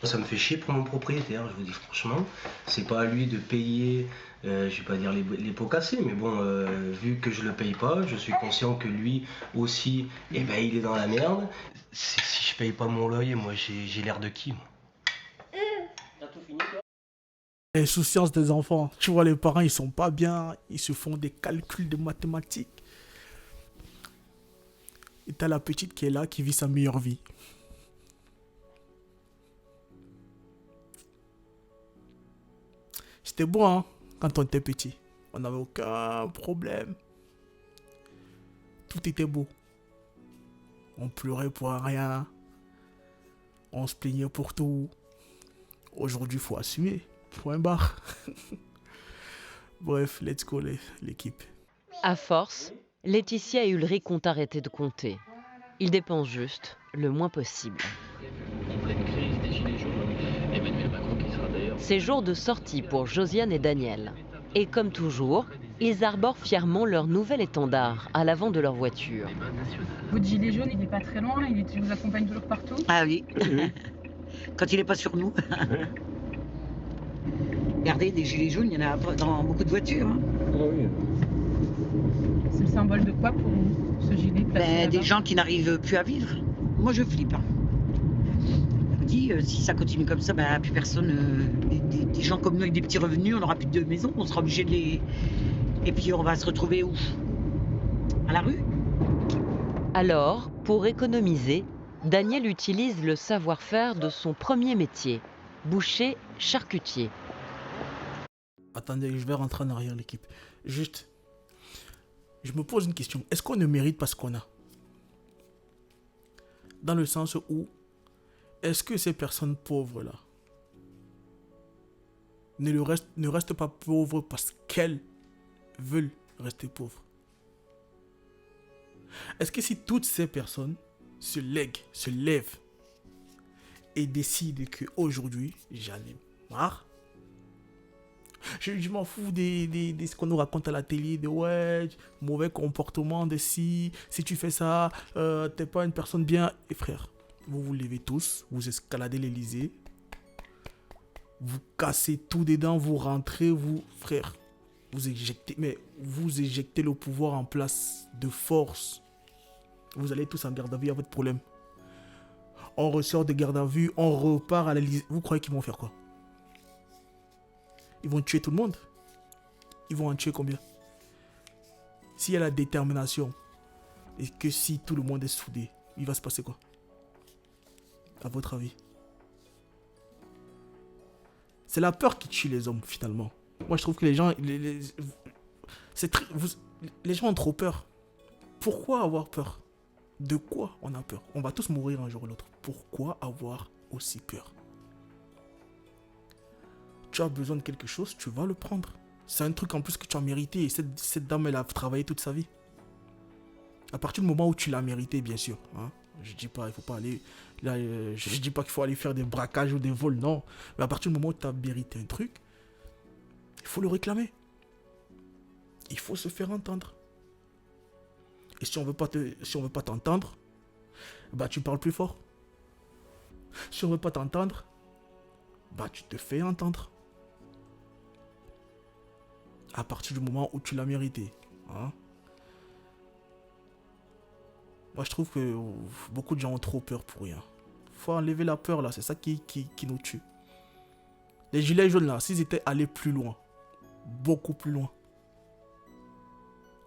S6: Ça me fait chier pour mon propriétaire, je vous dis franchement. C'est pas à lui de payer, je vais pas dire les pots cassés, mais bon, vu que je le paye pas, je suis conscient que lui aussi, eh ben, il est dans la merde. Si je paye pas mon loyer, moi j'ai l'air de qui, moi?
S4: Insouciance des enfants. Tu vois, les parents, ils sont pas bien. Ils se font des calculs de mathématiques. Et t'as la petite qui est là, qui vit sa meilleure vie. C'était bon, hein, quand on était petit. On n'avait aucun problème. Tout était beau. On pleurait pour rien. On se plaignait pour tout. Aujourd'hui, il faut assumer. Point barre. Bref, let's go l'équipe.
S1: À force, Laetitia et Ulrich ont arrêté de compter. Ils dépensent juste le moins possible. C'est jour de sortie pour Josiane et Daniel. Et comme toujours, ils arborent fièrement leur nouvel étendard à l'avant de leur voiture.
S5: Votre gilet jaune, il n'est pas très loin, il vous accompagne toujours partout?
S9: Ah oui. Quand il n'est pas sur nous. Regardez, des gilets jaunes, il y en a dans beaucoup de voitures. Hein.
S10: Ah oui.
S5: C'est le symbole de quoi pour vous, ce gilet placé
S9: Des
S5: là-bas?
S9: gens qui n'arrivent plus à vivre. Moi, je flippe. Hein. Je vous dis, si ça continue comme ça, plus personne, des gens comme nous avec des petits revenus, on n'aura plus de maison, on sera obligé de les... Et puis on va se retrouver où? À la rue?
S1: Alors, pour économiser, Daniel utilise le savoir-faire de son premier métier, boucher charcutier.
S4: Attendez, je vais rentrer en arrière l'équipe. Juste, je me pose une question. Est-ce qu'on ne mérite pas ce qu'on a? Dans le sens où, est-ce que ces personnes pauvres-là ne restent pas pauvres parce qu'elles veulent rester pauvres? Est-ce que si toutes ces personnes se lèvent et décide qu'aujourd'hui, j'en ai marre. Je m'en fous de ce qu'on nous raconte à la télé, de ouais, mauvais comportement, de si tu fais ça, t'es pas une personne bien. Et frère, vous vous levez tous, vous escaladez l'Elysée, vous cassez tout dedans, vous rentrez, frère, vous éjectez le pouvoir en place de force. Vous allez tous en garde à vue à votre problème. On ressort de garde à vue, on repart à l'Elysée. Vous croyez qu'ils vont faire quoi? Ils vont tuer tout le monde. Ils vont en tuer combien? S'il y a la détermination et que si tout le monde est soudé, il va se passer quoi? À votre avis? C'est la peur qui tue les hommes finalement. Moi je trouve que les gens... les gens ont trop peur. Pourquoi avoir peur? De quoi on a peur? On va tous mourir un jour ou l'autre. Pourquoi avoir aussi peur? Tu as besoin de quelque chose, tu vas le prendre. C'est un truc en plus que tu as mérité. Et cette dame, elle a travaillé toute sa vie. À partir du moment où tu l'as mérité, bien sûr. Hein, je dis pas, il faut pas aller... Là, je dis pas qu'il faut aller faire des braquages ou des vols, non. Mais à partir du moment où tu as mérité un truc, il faut le réclamer. Il faut se faire entendre. Et si on veut pas t'entendre, bah tu parles plus fort. Si on veut pas t'entendre, bah tu te fais entendre. À partir du moment où tu l'as mérité. Hein? Moi je trouve que beaucoup de gens ont trop peur pour rien. Faut enlever la peur là, c'est ça qui nous tue. Les gilets jaunes là, s'ils étaient allés plus loin, beaucoup plus loin,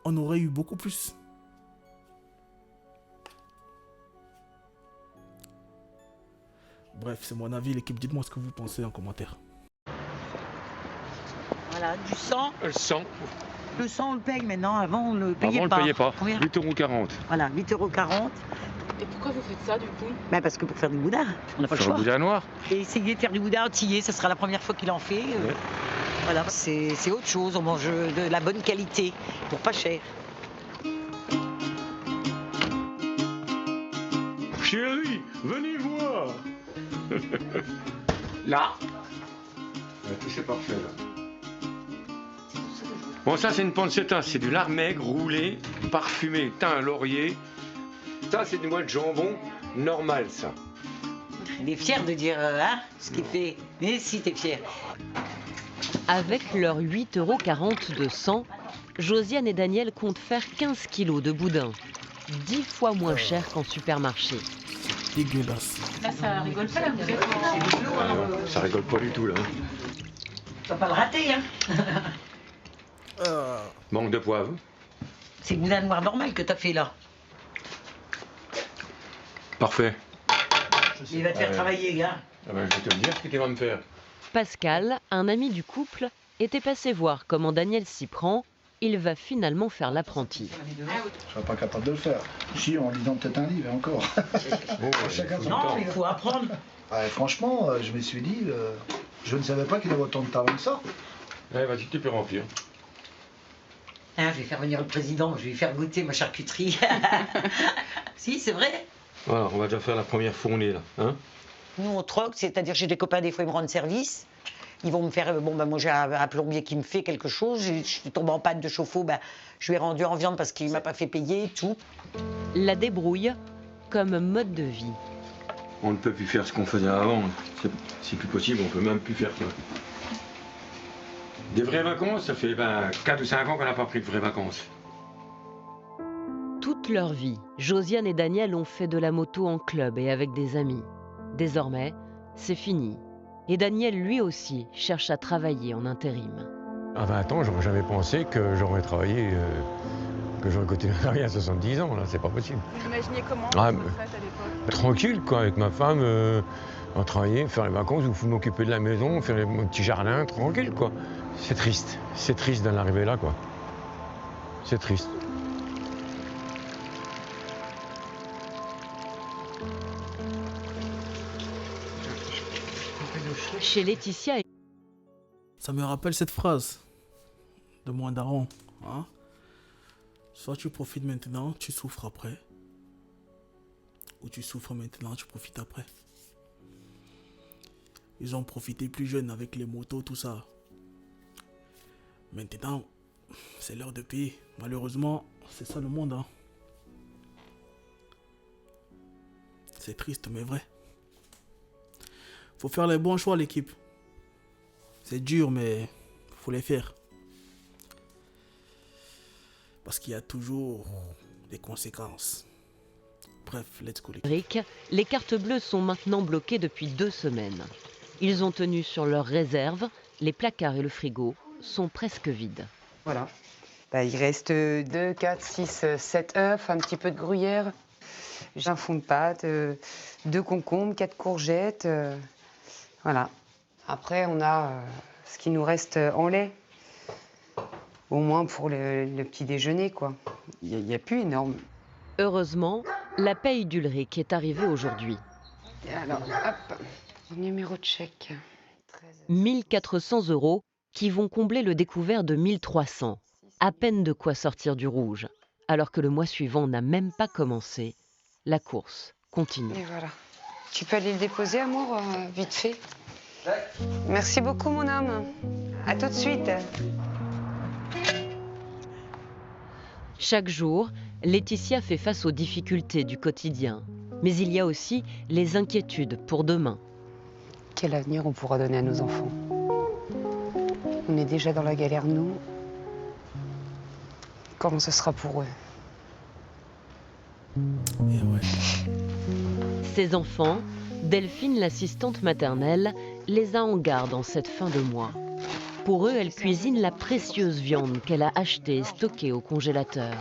S4: on aurait eu beaucoup plus. Bref, c'est mon avis, l'équipe. Dites-moi ce que vous pensez en commentaire.
S9: Voilà, du sang.
S10: Le sang.
S9: Le sang, on le paye maintenant. Avant, on le payait
S10: Avant, on
S9: pas.
S10: le payait pas.
S9: Combien?
S10: 8,40 €.
S9: Voilà, 8,40 €.
S7: Et pourquoi vous faites ça du coup?
S9: Parce que pour faire du boudin, on n'a pas le
S10: Sur
S9: choix.
S10: le boudin noir.
S9: Et essayer de faire du boudin antillais, ça sera la première fois qu'il en fait.
S10: Ouais.
S9: Voilà, c'est autre chose. On mange de la bonne qualité, pour pas cher.
S10: Chérie, venez voir. Là. Tout c'est parfait là. Bon, ça c'est une pancetta, c'est du lard maigre roulé, parfumé, thym, laurier. Ça c'est du moelle de jambon normal ça.
S9: Il est fier de dire ce qu'il fait. Mais si t'es fier.
S1: Avec leurs 8,40 € de sang, Josiane et Daniel comptent faire 15 kilos de boudin. 10 fois moins cher qu'en supermarché.
S4: Dégueulasse.
S5: Là, ça rigole pas, là, vous êtes...
S10: Ça rigole pas du tout là.
S9: Tu vas pas le rater, hein.
S10: Manque de poivre.
S9: C'est le boudin noir normal que t'as fait là.
S10: Parfait.
S9: Il va te faire travailler, gars.
S10: Je vais te le dire ce qu'il va me faire.
S1: Pascal, un ami du couple, était passé voir comment Daniel s'y prend. Il va finalement faire l'apprenti.
S12: Je ne serais pas capable de le faire. Si, en lisant peut-être un livre, et encore. Chacun son temps.
S9: Non, il faut apprendre.
S12: Franchement, je me suis dit, je ne savais pas qu'il avait autant de talent que ça.
S10: Vas-y, tu peux remplir.
S9: Je vais faire venir le président, je vais lui faire goûter ma charcuterie. Si, c'est vrai.
S10: Voilà, on va déjà faire la première fournée là. Hein?
S9: Nous, on troque, c'est-à-dire j'ai des copains, des fois, ils me rendent service. Ils vont me faire, moi j'ai un plombier qui me fait quelque chose, je tombe en panne de chauffe-eau, je lui ai rendu en viande parce qu'il ne m'a pas fait payer, tout.
S1: La débrouille comme mode de vie.
S10: On ne peut plus faire ce qu'on faisait avant. C'est plus possible, on ne peut même plus faire ça. Des vraies vacances, ça fait 4 ou 5 ans qu'on n'a pas pris de vraies vacances.
S1: Toute leur vie, Josiane et Daniel ont fait de la moto en club et avec des amis. Désormais, c'est fini. Et Daniel, lui aussi, cherche à travailler en intérim.
S13: À 20 ans, j'aurais jamais pensé que j'aurais travaillé, que j'aurais continué à travailler à 70 ans. Là, c'est pas possible.
S5: Vous imaginez comment
S13: Ah,
S5: votre retraite à l'époque?
S13: Tranquille, quoi, avec ma femme, en travailler, faire les vacances, ou m'occuper de la maison, faire mon petit jardin, tranquille, quoi. C'est triste d'en arriver là, quoi. C'est triste.
S1: Chez Laetitia...
S4: Ça me rappelle cette phrase de mon daron. Hein? Soit tu profites maintenant, tu souffres après. Ou tu souffres maintenant, tu profites après. Ils ont profité plus jeunes avec les motos, tout ça. Maintenant, c'est l'heure de payer. Malheureusement, c'est ça le monde. Hein. C'est triste, mais vrai. Faut faire les bons choix, l'équipe. C'est dur, mais faut les faire. Parce qu'il y a toujours des conséquences. Bref, let's go.
S1: Les cartes bleues sont maintenant bloquées depuis 2 semaines. Ils ont tenu sur leurs réserves. Les placards et le frigo sont presque vides.
S8: Voilà. Bah, il reste 2, 4, 6, 7 œufs, un petit peu de gruyère. J'ai un fond de pâte, 2 concombres, 4 courgettes. Voilà. Après, on a ce qui nous reste en lait. Au moins pour le petit déjeuner, quoi. Il n'y a plus énorme.
S1: Heureusement, la paye d'Ulrich est arrivée aujourd'hui.
S8: Et alors, hop, numéro de chèque.
S1: 1 400 € qui vont combler le découvert de 1 300. À peine de quoi sortir du rouge. Alors que le mois suivant n'a même pas commencé. La course continue.
S8: Et voilà. Tu peux aller le déposer, amour, vite fait. Merci beaucoup, mon homme. À tout de suite.
S1: Chaque jour, Laetitia fait face aux difficultés du quotidien. Mais il y a aussi les inquiétudes pour demain.
S8: Quel avenir on pourra donner à nos enfants? On est déjà dans la galère, nous. Comment ce sera pour eux?
S1: Ses enfants, Delphine, l'assistante maternelle, les a en garde en cette fin de mois. Pour eux, elle cuisine la précieuse viande qu'elle a achetée et stockée au congélateur.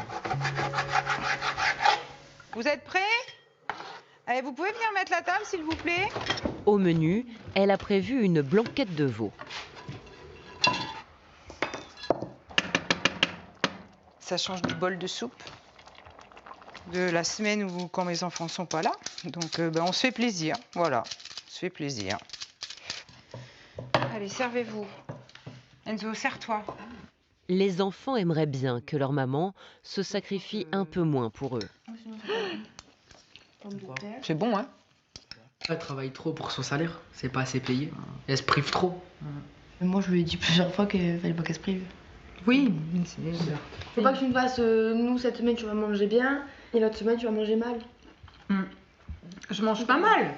S2: Vous êtes prêts? Allez, vous pouvez venir mettre la table, s'il vous plaît?
S1: Au menu, elle a prévu une blanquette de veau.
S2: Ça change du bol de soupe de la semaine où quand mes enfants sont pas là. Donc on se fait plaisir, voilà, on se fait plaisir. Allez, servez-vous. Enzo, sers-toi.
S1: Les enfants aimeraient bien que leur maman se sacrifie un peu moins pour eux.
S2: C'est bon, hein?
S14: Elle travaille trop pour son salaire, c'est pas assez payé. Elle se prive trop.
S15: Moi, je lui ai dit plusieurs fois qu'il fallait pas qu'elle se prive.
S2: Oui,
S15: Faut pas que tu me fasses, nous, cette semaine, tu vas manger bien, et l'autre semaine, tu vas manger mal.
S2: Je mange pas mal.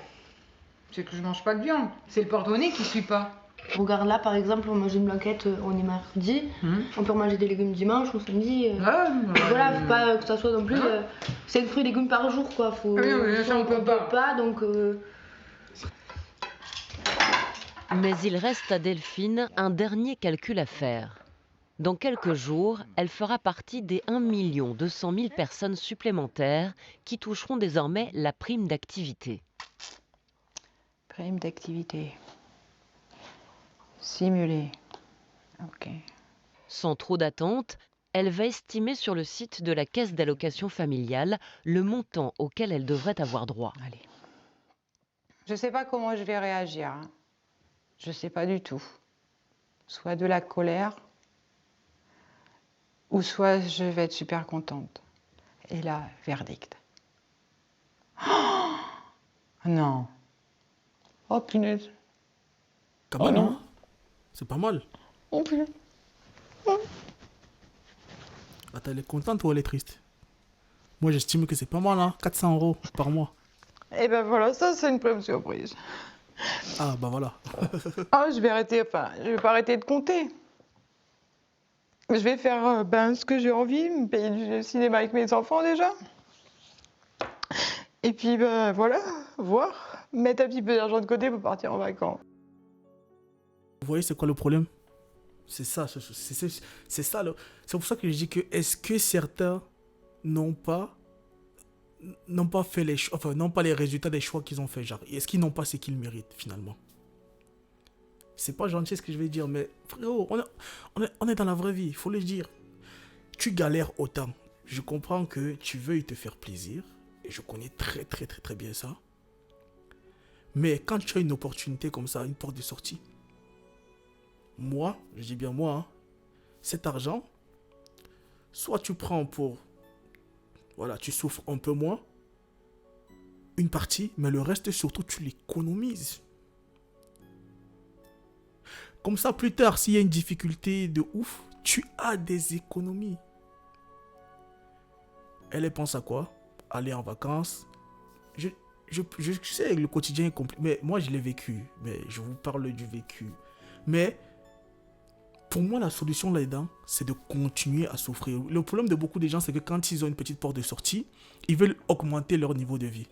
S2: C'est que je mange pas de viande. C'est le porte-monnaie qui suit pas.
S15: Regarde là, par exemple, on mange une blanquette, on est mardi, on peut manger des légumes dimanche ou samedi. Voilà, faut pas que ça soit non plus 5 fruits et légumes par jour, quoi. Faut,
S2: ça, on peut pas.
S15: Donc...
S1: Mais il reste à Delphine un dernier calcul à faire. Dans quelques jours, elle fera partie des 1 200 000 personnes supplémentaires qui toucheront désormais la prime d'activité.
S2: Prime d'activité. Simulé. Ok.
S1: Sans trop d'attente, elle va estimer sur le site de la caisse d'allocation familiale le montant auquel elle devrait avoir droit.
S2: Allez. Je sais pas comment je vais réagir. Hein. Je sais pas du tout. Soit de la colère, ou soit je vais être super contente. Et là, verdict. Oh non. Oh punaise.
S4: Quand même, non. C'est pas mal.
S2: Oh punaise.
S4: Attends, elle est contente ou elle est triste? Moi, j'estime que c'est pas mal, hein. 400 € par mois.
S2: Et ben voilà, ça c'est une prime surprise.
S4: Ah, bah voilà.
S2: Ah, je vais pas arrêter de compter. Je vais faire ce que j'ai envie, me payer du cinéma avec mes enfants déjà. Et puis voilà, voir, mettre un petit peu d'argent de côté pour partir en vacances.
S4: Vous voyez, c'est quoi le problème? C'est ça, c'est ça. C'est pour ça que je dis que est-ce que certains n'ont pas fait les choix, enfin, n'ont pas les résultats des choix qu'ils ont fait, genre, est-ce qu'ils n'ont pas ce qu'ils méritent finalement? C'est pas gentil ce que je vais dire, mais frérot, on est dans la vraie vie, il faut le dire. Tu galères autant. Je comprends que tu veuilles te faire plaisir, et je connais très très très très bien ça. Mais quand tu as une opportunité comme ça, une porte de sortie, moi, je dis bien moi, hein, cet argent, soit tu prends pour, voilà, tu souffres un peu moins, une partie, mais le reste surtout tu l'économises. Comme ça, plus tard, s'il y a une difficulté de ouf, tu as des économies. Elle pense à quoi? Aller en vacances. Je sais, le quotidien est compliqué. Mais moi, je l'ai vécu. Mais je vous parle du vécu. Mais pour moi, la solution là-dedans, c'est de continuer à souffrir. Le problème de beaucoup de gens, c'est que quand ils ont une petite porte de sortie, ils veulent augmenter leur niveau de vie.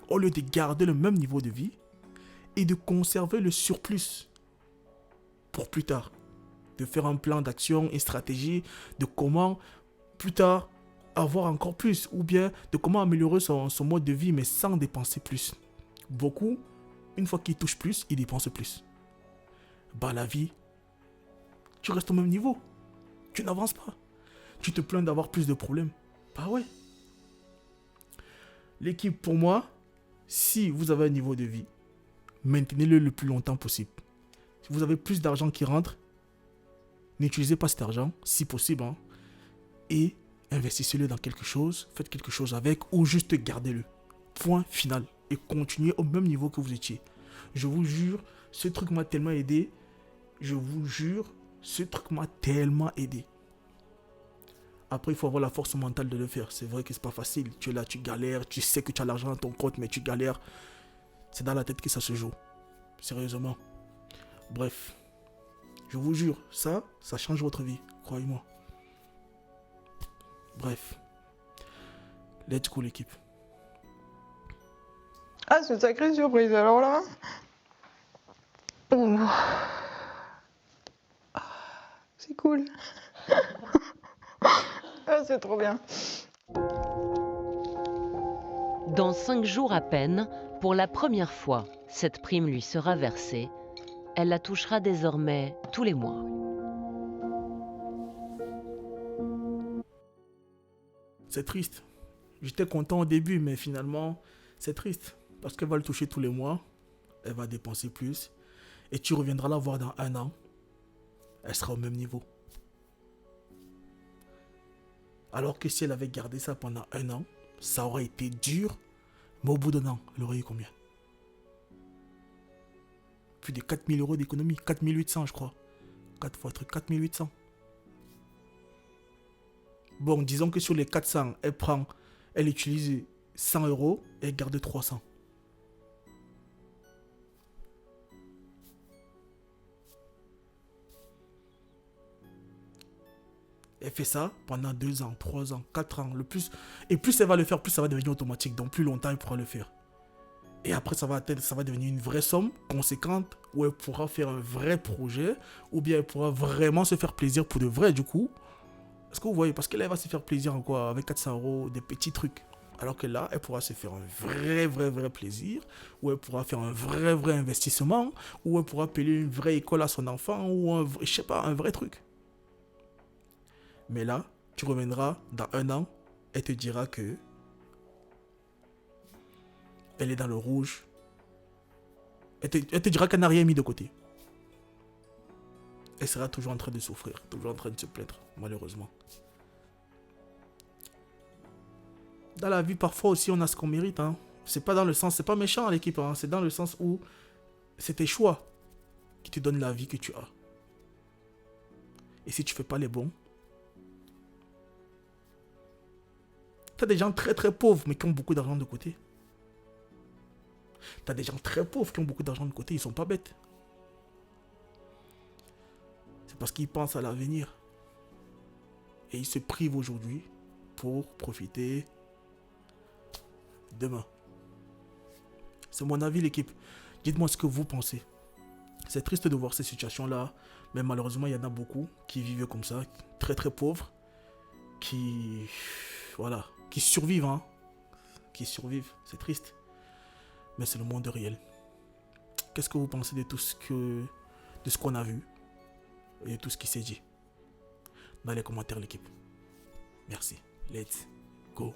S4: Au lieu de garder le même niveau de vie et de conserver le surplus pour plus tard. De faire un plan d'action, une stratégie de comment plus tard avoir encore plus. Ou bien de comment améliorer son mode de vie mais sans dépenser plus. Beaucoup, une fois qu'ils touchent plus, ils dépensent plus. Bah la vie, tu restes au même niveau. Tu n'avances pas. Tu te plains d'avoir plus de problèmes. Bah ouais. L'équipe, pour moi, si vous avez un niveau de vie, maintenez-le le plus longtemps possible. Si vous avez plus d'argent qui rentre, n'utilisez pas cet argent, si possible, hein, et investissez-le dans quelque chose, faites quelque chose avec, ou juste gardez-le. Point final. Et continuez au même niveau que vous étiez. Je vous jure, ce truc m'a tellement aidé. Je vous jure, ce truc m'a tellement aidé. Après, il faut avoir la force mentale de le faire. C'est vrai que c'est pas facile. Tu es là, tu galères, tu sais que tu as l'argent dans ton compte, mais tu galères. C'est dans la tête que ça se joue. Sérieusement. Bref. Je vous jure, ça change votre vie. Croyez-moi. Bref. Let's go l'équipe.
S2: Ah, c'est une sacrée surprise alors là. Oh. C'est cool. Ah, c'est trop bien.
S1: Dans 5 jours à peine, pour la première fois, cette prime lui sera versée. Elle la touchera désormais tous les mois.
S4: C'est triste. J'étais content au début, mais finalement, c'est triste. Parce qu'elle va le toucher tous les mois. Elle va dépenser plus. Et tu reviendras la voir dans 1 an. Elle sera au même niveau. Alors que si elle avait gardé ça pendant 1 an, ça aurait été dur. Mais au bout d'1 an, elle aurait eu combien? Plus de 4 000 € d'économie. 4 800, je crois. 4 fois 4 800. Bon, disons que sur les 400, elle utilise 100 € et elle garde 300. Elle fait ça pendant 2 ans, 3 ans, 4 ans, le plus. Et plus elle va le faire, plus ça va devenir automatique. Donc plus longtemps elle pourra le faire. Et après ça va devenir une vraie somme conséquente où elle pourra faire un vrai projet. Ou bien elle pourra vraiment se faire plaisir pour de vrai du coup. Est-ce que vous voyez? Parce qu'elle va se faire plaisir encore avec 400 €, des petits trucs. Alors que là, elle pourra se faire un vrai plaisir. Ou elle pourra faire un vrai investissement. Ou elle pourra payer une vraie école à son enfant. Ou je sais pas, un vrai truc. Mais là, tu reviendras dans 1 an, elle te dira que elle est dans le rouge. Elle te dira qu'elle n'a rien mis de côté. Elle sera toujours en train de souffrir, toujours en train de se plaindre, malheureusement. Dans la vie, parfois aussi, on a ce qu'on mérite. Hein. C'est pas dans le sens, c'est pas méchant l'équipe, hein. C'est dans le sens où c'est tes choix qui te donnent la vie que tu as. Et si tu fais pas les bons, t'as des gens très pauvres, mais qui ont beaucoup d'argent de côté. T'as des gens très pauvres qui ont beaucoup d'argent de côté, ils sont pas bêtes. C'est parce qu'ils pensent à l'avenir. Et ils se privent aujourd'hui pour profiter demain. C'est mon avis l'équipe. Dites-moi ce que vous pensez. C'est triste de voir ces situations-là, mais malheureusement il y en a beaucoup qui vivent comme ça, très pauvres, qui... Voilà. Qui survivent, hein. Qui survivent, c'est triste. Mais c'est le monde réel. Qu'est-ce que vous pensez de tout ce qu'on a vu et de tout ce qui s'est dit? Dans les commentaires, l'équipe. Merci. Let's go.